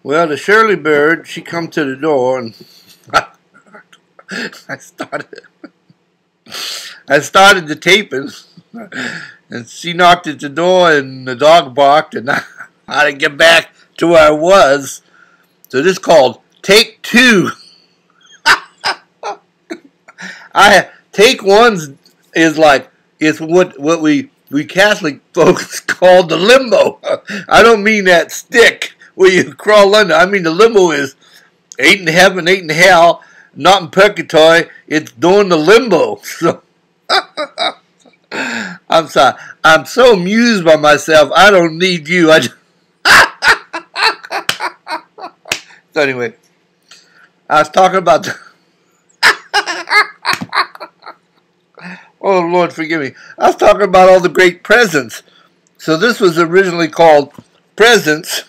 Well, the Shirley bird, she come to the door, and I started the taping, and she knocked at the door, and the dog barked, and I had to get back to where I was. So this is called Take Two. Take One is what we Catholic folks call the limbo. I don't mean that stick where you crawl under. I mean the limbo is ain't in heaven, ain't in hell, not in purgatory. It's doing the limbo. So I'm sorry. I'm so amused by myself. I don't need you. So anyway, I was talking about oh, Lord, forgive me. I was talking about all the great presents. So this was originally called Presents.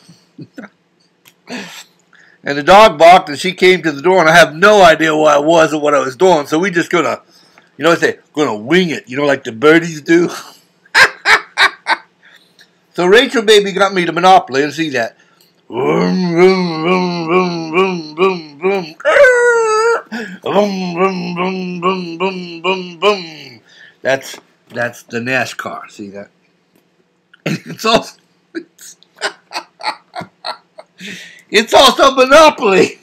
And the dog barked, and she came to the door, and I have no idea where I was or what I was doing. So we just gonna, gonna wing it, like the birdies do. So Rachel baby got me the Monopoly, and see that. Vroom, vroom, vroom, vroom, vroom, vroom, vroom. Vroom, vroom, vroom, vroom, vroom, vroom, vroom. That's the NASCAR. See that? And it's also Monopoly.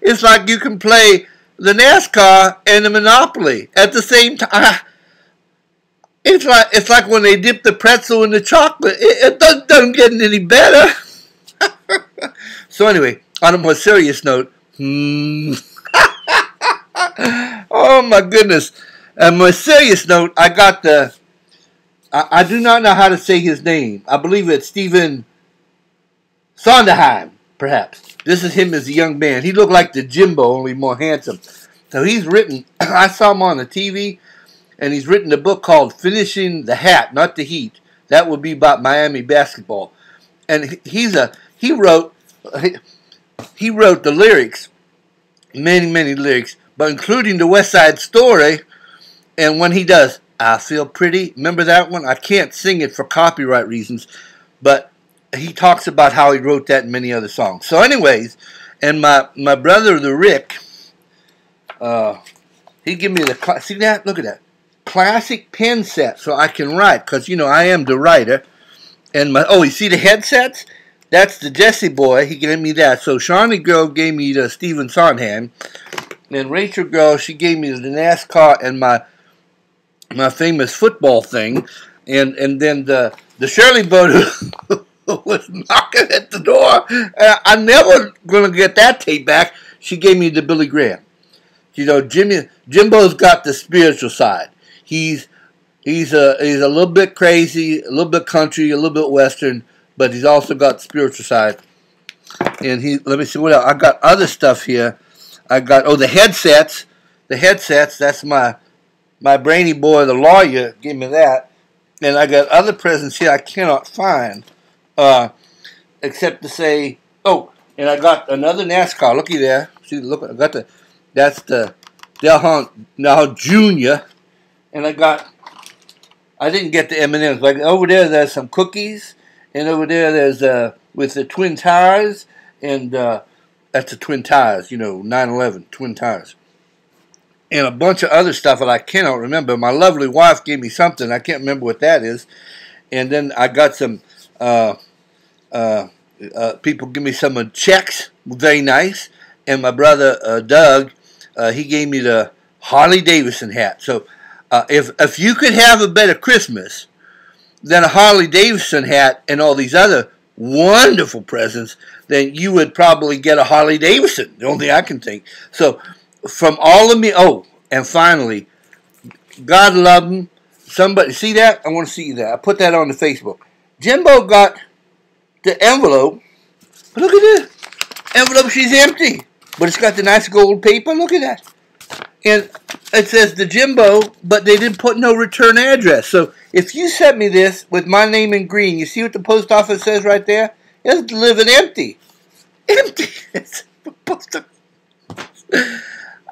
It's like you can play the NASCAR and the Monopoly at the same time. It's like when they dip the pretzel in the chocolate. It doesn't get any better. So anyway, on a more serious note, oh my goodness. On a more serious note, I got I do not know how to say his name. I believe it's Stephen Sondheim, perhaps. This is him as a young man. He looked like the Jimbo, only more handsome. So he's written, I saw him on the TV, and he's written a book called Finishing the Hat, not the Heat. That would be about Miami basketball. And he wrote the lyrics, many lyrics, but including the West Side Story. And when he does, I Feel Pretty, remember that one? I can't sing it for copyright reasons, but he talks about how he wrote that and many other songs. So anyways, and my brother, the Rick, he gave me see that? Look at that. Classic pen set so I can write, because, I am the writer. And you see the headsets? That's the Jesse boy. He gave me that. So Shawnee girl gave me the Stephen Sondheim. And Rachel girl, she gave me the NASCAR and my famous football thing. And then the Shirley bird was knocking at the door. I'm never going to get that tape back. She gave me the Billy Graham. Jimbo's got the spiritual side. He's a little bit crazy, a little bit country, a little bit western, but he's also got the spiritual side. And let me see what else. I got other stuff here. I got the headsets. The headsets. That's my brainy boy, the lawyer, gave me that. And I got other presents here I cannot find, except to say, and I got another NASCAR. Looky there. See, look, I got that's the Del Hunt now Junior. And I didn't get the M&Ms. Like over there's some cookies, and over there's with the twin tires, and that's the twin tires, 9/11 twin tires, and a bunch of other stuff that I cannot remember. My lovely wife gave me something I can't remember what that is, and then I got some people give me some checks, very nice, and my brother Doug, he gave me the Harley Davidson hat. So. If you could have a better Christmas than a Harley Davidson hat and all these other wonderful presents, then you would probably get a Harley Davidson. The only thing I can think. So from all of me, and finally, God love him. Somebody, see that? I want to see that. I put that on the Facebook. Jimbo got the envelope. Look at this. Envelope, she's empty. But it's got the nice gold paper. Look at that. And it says the Jimbo, but they didn't put no return address. So if you sent me this with my name in green, you see what the post office says right there? It's delivered empty. Empty. It's post office.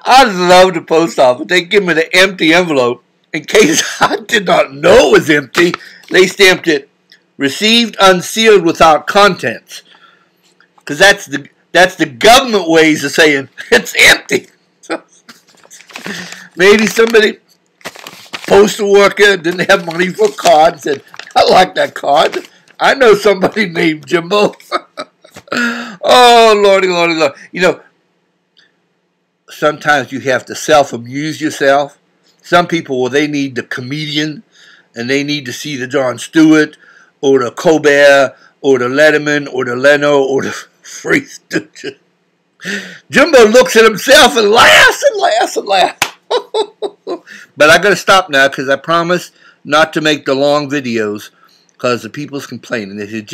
I love the post office. They give me the empty envelope. In case I did not know it was empty, they stamped it, received unsealed without contents. because that's the government ways of saying it's empty. Maybe somebody, postal worker, didn't have money for a card and said, I like that card. I know somebody named Jimbo. Oh, Lordy, Lordy, Lord. You know, sometimes you have to self-amuse yourself. Some people, well, they need the comedian, and they need to see the Jon Stewart, or the Colbert, or the Letterman, or the Leno, or the Free Stooges. Jimbo looks at himself and laughs and laughs and laughs. But I got to stop now because I promised not to make the long videos because the people's complaining. They said,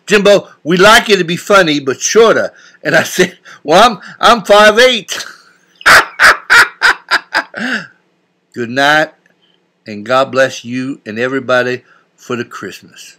Jimbo, we like you to be funny, but shorter. And I said, well, I'm 5'8". Good night, and God bless you and everybody for the Christmas.